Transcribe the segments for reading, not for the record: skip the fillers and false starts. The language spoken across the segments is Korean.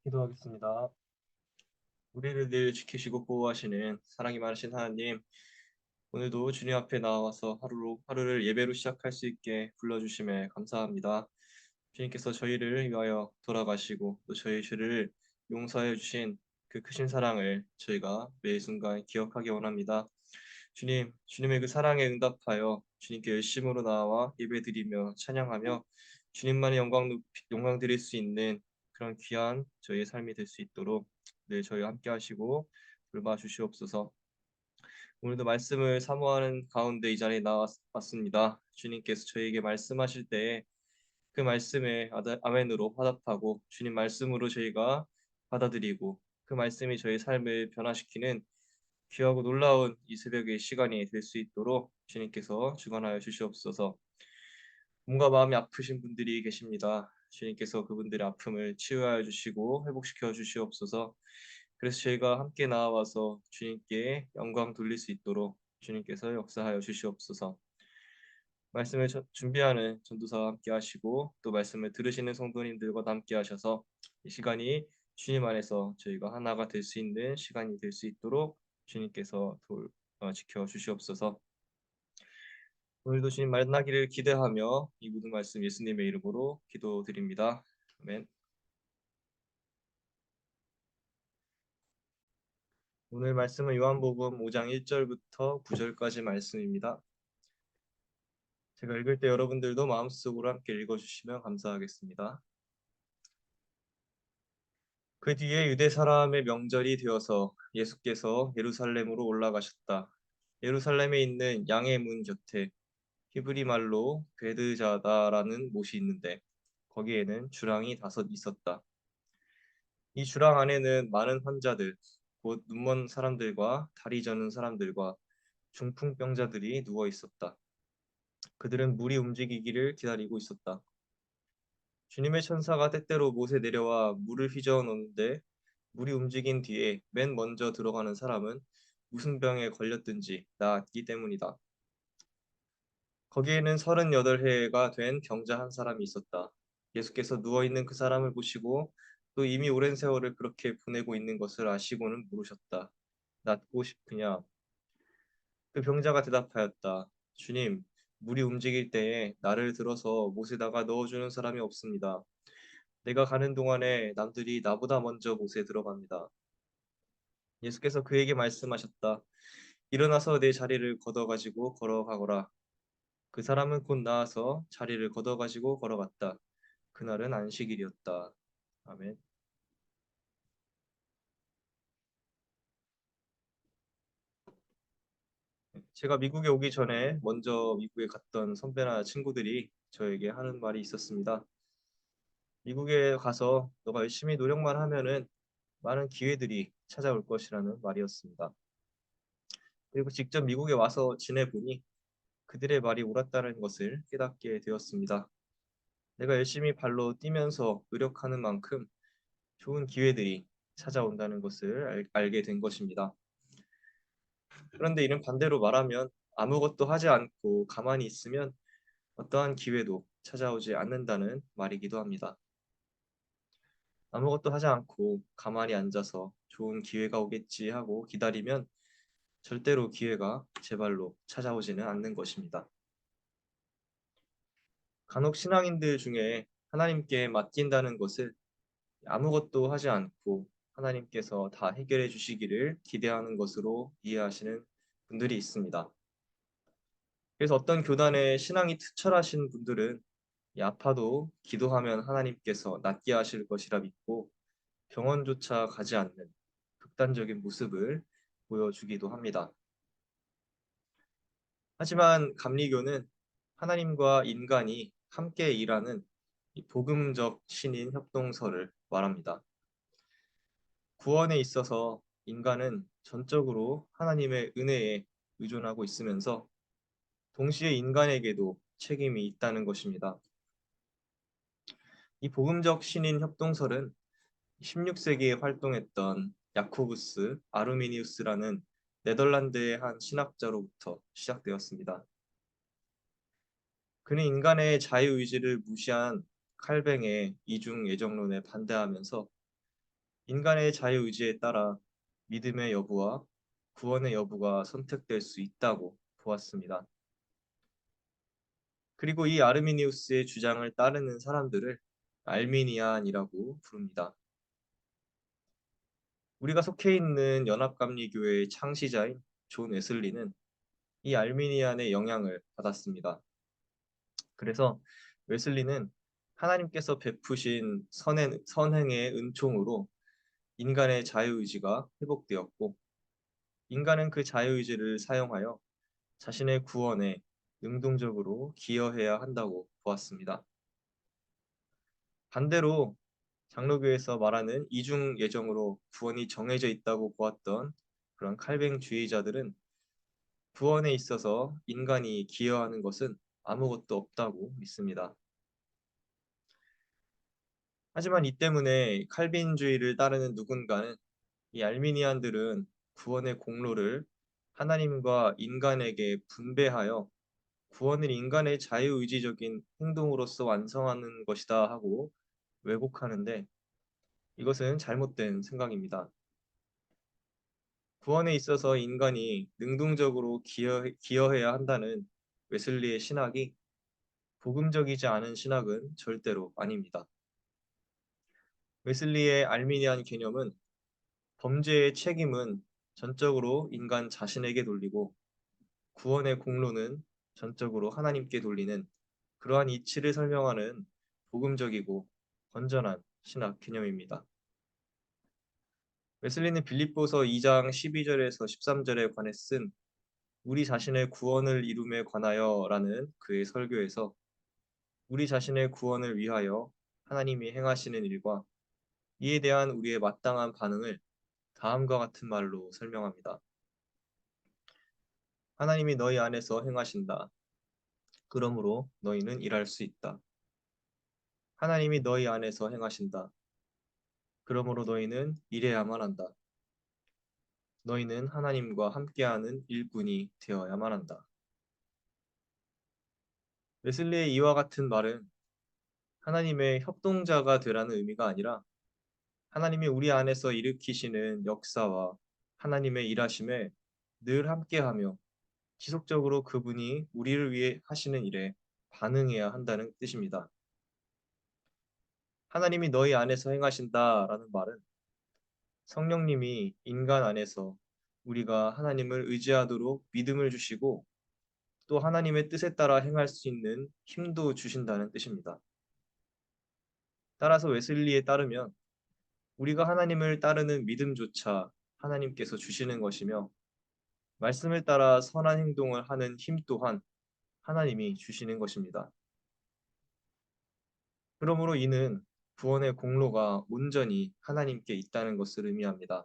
기도하겠습니다. 우리를 늘 지키시고 보호하시는 사랑이 많으신 하나님, 오늘도 주님 앞에 나와서 하루를 예배로 시작할 수 있게 불러주심에 감사합니다. 주님께서 저희를 위하여 돌아가시고 또 저희 죄를 용서해 주신 그 크신 사랑을 저희가 매 순간 기억하기 원합니다. 주님, 주님의 그 사랑에 응답하여 주님께 열심으로 나와 예배드리며 찬양하며 주님만의 영광 드릴 수 있는 그런 귀한 저희의 삶이 될 수 있도록 늘 저희와 함께 하시고 돌봐 주시옵소서. 오늘도 말씀을 사모하는 가운데 이 자리에 나왔습니다. 주님께서 저희에게 말씀하실 때에 그 말씀에 아멘으로 화답하고 주님 말씀으로 저희가 받아들이고 그 말씀이 저희 삶을 변화시키는 귀하고 놀라운 이 새벽의 시간이 될 수 있도록 주님께서 주관하여 주시옵소서. 몸과 마음이 아프신 분들이 계십니다. 주님께서 그분들의 아픔을 치유하여 주시고 회복시켜 주시옵소서. 그래서 저희가 함께 나와서 주님께 영광 돌릴 수 있도록 주님께서 역사하여 주시옵소서. 말씀을 준비하는 전도사와 함께 하시고 또 말씀을 들으시는 성도님들과 함께 하셔서 이 시간이 주님 안에서 저희가 하나가 될 수 있는 시간이 될 수 있도록 주님께서 지켜 주시옵소서. 오늘도 주님 만나기를 기대하며 이 모든 말씀 예수님의 이름으로 기도드립니다. 아멘. 오늘 말씀은 요한복음 5장 1절부터 9절까지 말씀입니다. 제가 읽을 때 여러분들도 마음속으로 함께 읽어주시면 감사하겠습니다. 그 뒤에 유대 사람의 명절이 되어서 예수께서 예루살렘으로 올라가셨다. 예루살렘에 있는 양의 문 곁에 히브리 말로 베드자다라는 못이 있는데 거기에는 주랑이 5 있었다. 이 주랑 안에는 많은 환자들, 곧 눈먼 사람들과 다리 저는 사람들과 중풍병자들이 누워 있었다. 그들은 물이 움직이기를 기다리고 있었다. 주님의 천사가 때때로 못에 내려와 물을 휘저어 놓는데 물이 움직인 뒤에 맨 먼저 들어가는 사람은 무슨 병에 걸렸든지 나았기 때문이다. 거기에는 38해가 된 병자 한 사람이 있었다. 예수께서 누워있는 그 사람을 보시고 또 이미 오랜 세월을 그렇게 보내고 있는 것을 아시고는 물으셨다. 낫고 싶으냐? 그 병자가 대답하였다. 주님, 물이 움직일 때에 나를 들어서 못에다가 넣어주는 사람이 없습니다. 내가 가는 동안에 남들이 나보다 먼저 못에 들어갑니다. 예수께서 그에게 말씀하셨다. 일어나서 내 자리를 걷어가지고 걸어가거라. 그 사람은 곧 나와서 자리를 걷어가지고 걸어갔다. 그날은 안식일이었다. 아멘. 제가 미국에 오기 전에 먼저 미국에 갔던 선배나 친구들이 저에게 하는 말이 있었습니다. 미국에 가서 너가 열심히 노력만 하면은 많은 기회들이 찾아올 것이라는 말이었습니다. 그리고 직접 미국에 와서 지내보니 그들의 말이 옳았다는 것을 깨닫게 되었습니다. 내가 열심히 발로 뛰면서 노력하는 만큼 좋은 기회들이 찾아온다는 것을 알게 된 것입니다. 그런데 이는 반대로 말하면 아무것도 하지 않고 가만히 있으면 어떠한 기회도 찾아오지 않는다는 말이기도 합니다. 아무것도 하지 않고 가만히 앉아서 좋은 기회가 오겠지 하고 기다리면 절대로 기회가 제 발로 찾아오지는 않는 것입니다. 간혹 신앙인들 중에 하나님께 맡긴다는 것을 아무것도 하지 않고 하나님께서 다 해결해 주시기를 기대하는 것으로 이해하시는 분들이 있습니다. 그래서 어떤 교단에 신앙이 투철하신 분들은 아파도 기도하면 하나님께서 낫게 하실 것이라 믿고 병원조차 가지 않는 극단적인 모습을 보여주기도 합니다. 하지만 감리교는 하나님과 인간이 함께 일하는 이 복음적 신인 협동서를 말합니다. 구원에 있어서 인간은 전적으로 하나님의 은혜에 의존하고 있으면서 동시에 인간에게도 책임이 있다는 것입니다. 이 복음적 신인 협동설은 16세기에 활동했던 야코부스 아르미니우스라는 네덜란드의 한 신학자로부터 시작되었습니다. 그는 인간의 자유의지를 무시한 칼뱅의 이중 애정론에 반대하면서 인간의 자유의지에 따라 믿음의 여부와 구원의 여부가 선택될 수 있다고 보았습니다. 그리고 이 아르미니우스의 주장을 따르는 사람들을 알미니안이라고 부릅니다. 우리가 속해 있는 연합감리교회의 창시자인 존 웨슬리는 이 알미니안의 영향을 받았습니다. 그래서 웨슬리는 하나님께서 베푸신 선행의 은총으로 인간의 자유의지가 회복되었고, 인간은 그 자유의지를 사용하여 자신의 구원에 능동적으로 기여해야 한다고 보았습니다. 반대로 장로교에서 말하는 이중 예정으로 구원이 정해져 있다고 보았던 그런 칼뱅주의자들은 구원에 있어서 인간이 기여하는 것은 아무것도 없다고 믿습니다. 하지만 이 때문에 칼빈주의를 따르는 누군가는 이 알미니안들은 구원의 공로를 하나님과 인간에게 분배하여 구원을 인간의 자유의지적인 행동으로서 완성하는 것이다 하고 왜곡하는데, 이것은 잘못된 생각입니다. 구원에 있어서 인간이 능동적으로 기여해야 한다는 웨슬리의 신학이 복음적이지 않은 신학은 절대로 아닙니다. 웨슬리의 알미니안 개념은 범죄의 책임은 전적으로 인간 자신에게 돌리고 구원의 공로는 전적으로 하나님께 돌리는 그러한 이치를 설명하는 복음적이고 건전한 신학 개념입니다. 웨슬리는 빌립보서 2장 12절에서 13절에 관해 쓴 우리 자신의 구원을 이룸에 관하여라는 그의 설교에서 우리 자신의 구원을 위하여 하나님이 행하시는 일과 이에 대한 우리의 마땅한 반응을 다음과 같은 말로 설명합니다. 하나님이 너희 안에서 행하신다. 그러므로 너희는 일할 수 있다. 하나님이 너희 안에서 행하신다. 그러므로 너희는 일해야만 한다. 너희는 하나님과 함께하는 일꾼이 되어야만 한다. 웨슬리의 이와 같은 말은 하나님의 협동자가 되라는 의미가 아니라 하나님이 우리 안에서 일으키시는 역사와 하나님의 일하심에 늘 함께하며 지속적으로 그분이 우리를 위해 하시는 일에 반응해야 한다는 뜻입니다. 하나님이 너희 안에서 행하신다라는 말은 성령님이 인간 안에서 우리가 하나님을 의지하도록 믿음을 주시고 또 하나님의 뜻에 따라 행할 수 있는 힘도 주신다는 뜻입니다. 따라서 웨슬리에 따르면 우리가 하나님을 따르는 믿음조차 하나님께서 주시는 것이며 말씀을 따라 선한 행동을 하는 힘 또한 하나님이 주시는 것입니다. 그러므로 이는 구원의 공로가 온전히 하나님께 있다는 것을 의미합니다.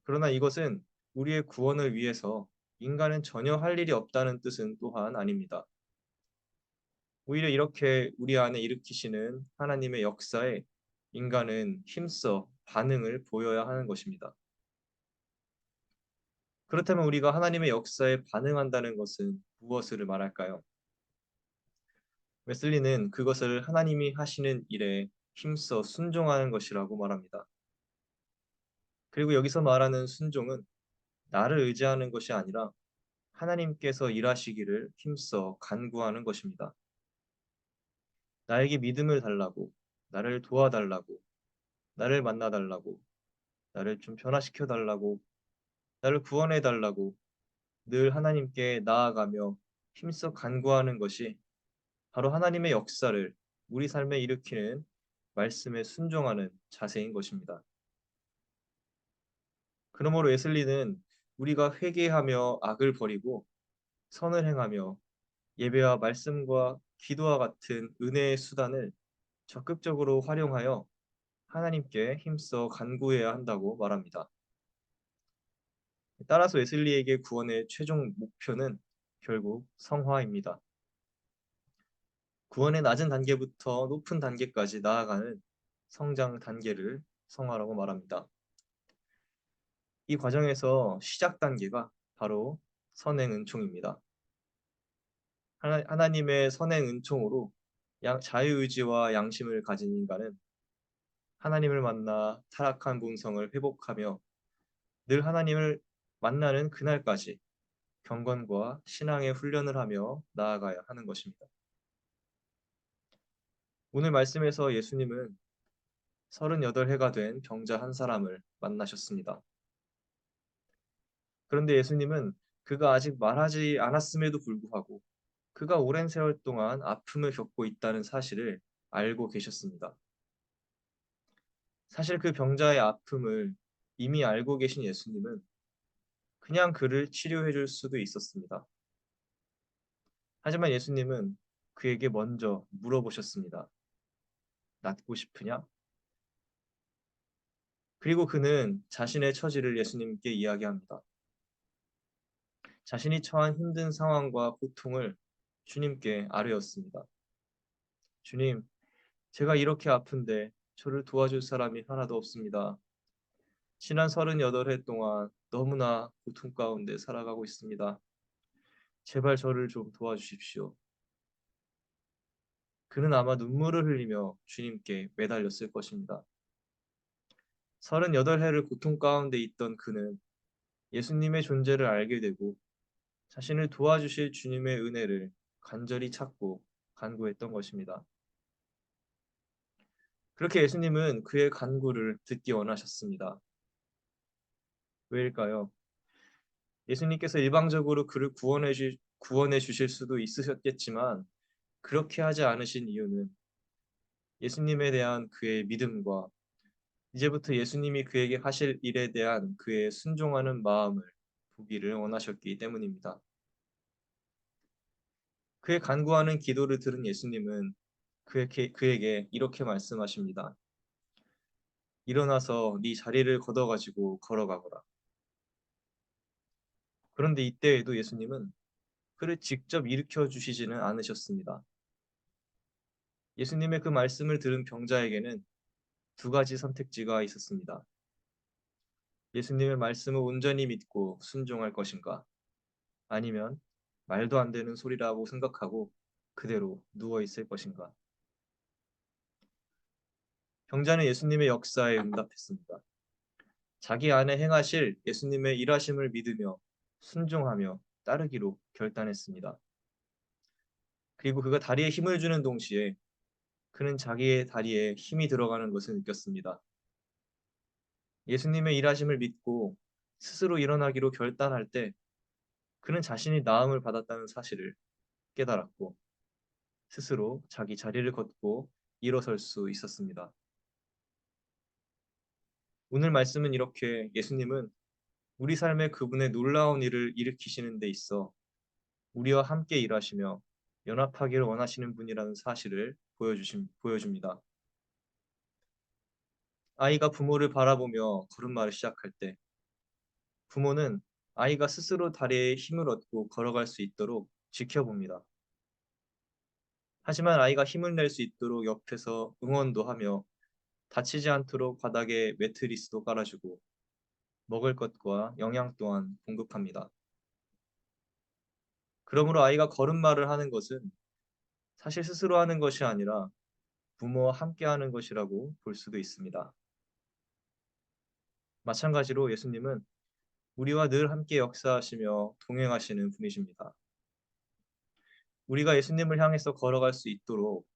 그러나 이것은 우리의 구원을 위해서 인간은 전혀 할 일이 없다는 뜻은 또한 아닙니다. 오히려 이렇게 우리 안에 일으키시는 하나님의 역사에 인간은 힘써 반응을 보여야 하는 것입니다. 그렇다면 우리가 하나님의 역사에 반응한다는 것은 무엇을 말할까요? 웨슬리는 그것을 하나님이 하시는 일에 힘써 순종하는 것이라고 말합니다. 그리고 여기서 말하는 순종은 나를 의지하는 것이 아니라 하나님께서 일하시기를 힘써 간구하는 것입니다. 나에게 믿음을 달라고, 나를 도와달라고, 나를 만나달라고, 나를 좀 변화시켜 달라고, 나를 구원해 달라고 늘 하나님께 나아가며 힘써 간구하는 것이 바로 하나님의 역사를 우리 삶에 일으키는 말씀에 순종하는 자세인 것입니다. 그러므로 웨슬리는 우리가 회개하며 악을 버리고 선을 행하며 예배와 말씀과 기도와 같은 은혜의 수단을 적극적으로 활용하여 하나님께 힘써 간구해야 한다고 말합니다. 따라서 웨슬리에게 구원의 최종 목표는 결국 성화입니다. 구원의 낮은 단계부터 높은 단계까지 나아가는 성장 단계를 성화라고 말합니다. 이 과정에서 시작 단계가 바로 선행 은총입니다. 하나님의 선행 은총으로 자유의지와 양심을 가진 인간은 하나님을 만나 타락한 본성을 회복하며 늘 하나님을 만나는 그날까지 경건과 신앙의 훈련을 하며 나아가야 하는 것입니다. 오늘 말씀에서 예수님은 38해가 된 병자 한 사람을 만나셨습니다. 그런데 예수님은 그가 아직 말하지 않았음에도 불구하고 그가 오랜 세월 동안 아픔을 겪고 있다는 사실을 알고 계셨습니다. 사실 그 병자의 아픔을 이미 알고 계신 예수님은 그냥 그를 치료해 줄 수도 있었습니다. 하지만 예수님은 그에게 먼저 물어보셨습니다. 낫고 싶으냐? 그리고 그는 자신의 처지를 예수님께 이야기합니다. 자신이 처한 힘든 상황과 고통을 주님께 아뢰었습니다. 주님, 제가 이렇게 아픈데 저를 도와줄 사람이 하나도 없습니다. 지난 38해 동안 너무나 고통 가운데 살아가고 있습니다. 제발 저를 좀 도와주십시오. 그는 아마 눈물을 흘리며 주님께 매달렸을 것입니다. 38해를 고통 가운데 있던 그는 예수님의 존재를 알게 되고 자신을 도와주실 주님의 은혜를 간절히 찾고 간구했던 것입니다. 그렇게 예수님은 그의 간구를 듣기 원하셨습니다. 왜일까요? 예수님께서 일방적으로 그를 구원해 주실 수도 있으셨겠지만 그렇게 하지 않으신 이유는 예수님에 대한 그의 믿음과 이제부터 예수님이 그에게 하실 일에 대한 그의 순종하는 마음을 보기를 원하셨기 때문입니다. 그의 간구하는 기도를 들은 예수님은 그에게 이렇게 말씀하십니다. 일어나서 네 자리를 걷어가지고 걸어가거라. 그런데 이때에도 예수님은 그를 직접 일으켜 주시지는 않으셨습니다. 예수님의 그 말씀을 들은 병자에게는 두 가지 선택지가 있었습니다. 예수님의 말씀을 온전히 믿고 순종할 것인가? 아니면 말도 안 되는 소리라고 생각하고 그대로 누워 있을 것인가? 병자는 예수님의 역사에 응답했습니다. 자기 안에 행하실 예수님의 일하심을 믿으며 순종하며 따르기로 결단했습니다. 그리고 그가 다리에 힘을 주는 동시에 그는 자기의 다리에 힘이 들어가는 것을 느꼈습니다. 예수님의 일하심을 믿고 스스로 일어나기로 결단할 때 그는 자신이 나음을 받았다는 사실을 깨달았고 스스로 자기 자리를 걷고 일어설 수 있었습니다. 오늘 말씀은 이렇게 예수님은 우리 삶에 그분의 놀라운 일을 일으키시는 데 있어 우리와 함께 일하시며 연합하기를 원하시는 분이라는 사실을 보여줍니다. 아이가 부모를 바라보며 걸음마를 시작할 때 부모는 아이가 스스로 다리에 힘을 얻고 걸어갈 수 있도록 지켜봅니다. 하지만 아이가 힘을 낼 수 있도록 옆에서 응원도 하며 다치지 않도록 바닥에 매트리스도 깔아주고 먹을 것과 영양 또한 공급합니다. 그러므로 아이가 걸음마를 하는 것은 사실 스스로 하는 것이 아니라 부모와 함께 하는 것이라고 볼 수도 있습니다. 마찬가지로 예수님은 우리와 늘 함께 역사하시며 동행하시는 분이십니다. 우리가 예수님을 향해서 걸어갈 수 있도록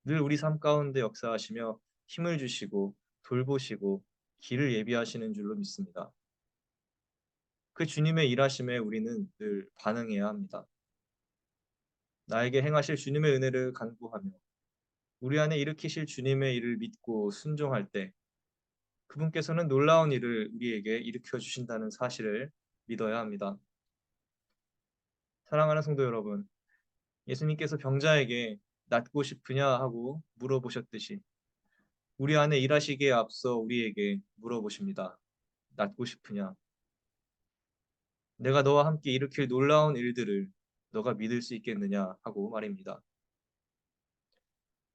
늘 우리 삶 가운데 역사하시며 힘을 주시고 돌보시고 길을 예비하시는 줄로 믿습니다. 그 주님의 일하심에 우리는 늘 반응해야 합니다. 나에게 행하실 주님의 은혜를 간구하며 우리 안에 일으키실 주님의 일을 믿고 순종할 때 그분께서는 놀라운 일을 우리에게 일으켜 주신다는 사실을 믿어야 합니다. 사랑하는 성도 여러분, 예수님께서 병자에게 낫고 싶으냐 하고 물어보셨듯이 우리 안에 일하시기에 앞서 우리에게 물어보십니다. 낫고 싶으냐? 내가 너와 함께 일으킬 놀라운 일들을 너가 믿을 수 있겠느냐 하고 말입니다.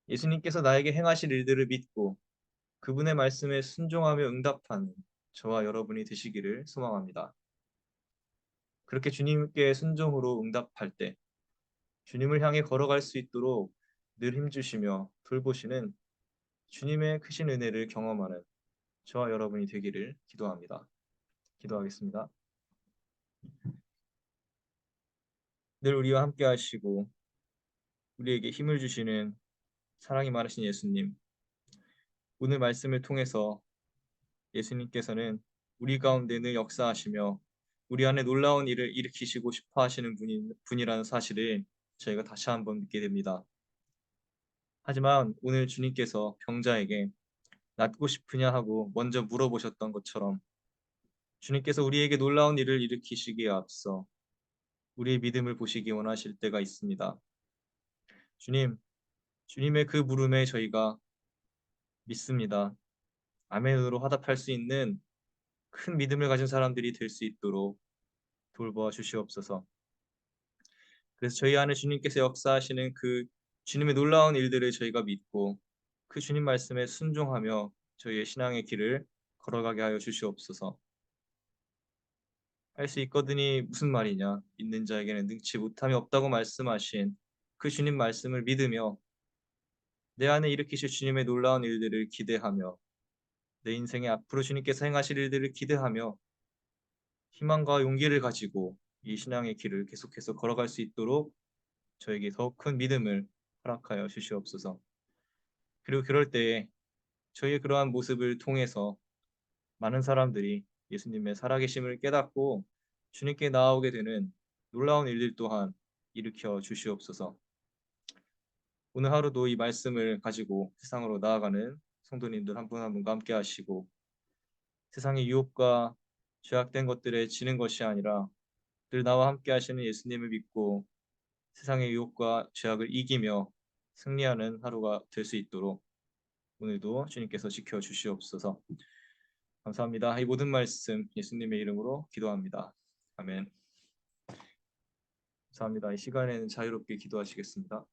예수님께서 나에게 행하실 일들을 믿고 그분의 말씀에 순종하며 응답하는 저와 여러분이 되시기를 소망합니다. 그렇게 주님께 순종으로 응답할 때 주님을 향해 걸어갈 수 있도록 늘 힘주시며 돌보시는 주님의 크신 은혜를 경험하는 저와 여러분이 되기를 기도합니다. 기도하겠습니다. 늘 우리와 함께 하시고 우리에게 힘을 주시는 사랑이 많으신 예수님, 오늘 말씀을 통해서 예수님께서는 우리 가운데 늘 역사하시며 우리 안에 놀라운 일을 일으키시고 싶어 하시는 분이라는 사실을 저희가 다시 한번 믿게 됩니다. 하지만 오늘 주님께서 병자에게 낫고 싶으냐 하고 먼저 물어보셨던 것처럼 주님께서 우리에게 놀라운 일을 일으키시기에 앞서 우리의 믿음을 보시기 원하실 때가 있습니다. 주님, 주님의 그 물음에 저희가 믿습니다. 아멘으로 화답할 수 있는 큰 믿음을 가진 사람들이 될 수 있도록 돌보아 주시옵소서. 그래서 저희 안에 주님께서 역사하시는 그 주님의 놀라운 일들을 저희가 믿고 그 주님 말씀에 순종하며 저희의 신앙의 길을 걸어가게 하여 주시옵소서. 할 수 있거든이 무슨 말이냐? 믿는 자에게는 능치 못함이 없다고 말씀하신 그 주님 말씀을 믿으며 내 안에 일으키실 주님의 놀라운 일들을 기대하며 내 인생에 앞으로 주님께서 행하실 일들을 기대하며 희망과 용기를 가지고 이 신앙의 길을 계속해서 걸어갈 수 있도록 저에게 더 큰 믿음을 허락하여 주시옵소서. 그리고 그럴 때에 저희의 그러한 모습을 통해서 많은 사람들이 예수님의 살아계심을 깨닫고 주님께 나아오게 되는 놀라운 일들 또한 일으켜 주시옵소서. 오늘 하루도 이 말씀을 가지고 세상으로 나아가는 성도님들 한 분 한 분과 함께 하시고 세상의 유혹과 죄악된 것들에 지는 것이 아니라 늘 나와 함께 하시는 예수님을 믿고 세상의 유혹과 죄악을 이기며 승리하는 하루가 될 수 있도록 오늘도 주님께서 지켜 주시옵소서. 감사합니다. 이 모든 말씀 예수님의 이름으로 기도합니다. 아멘. 감사합니다. 이 시간에는 자유롭게 기도하시겠습니다.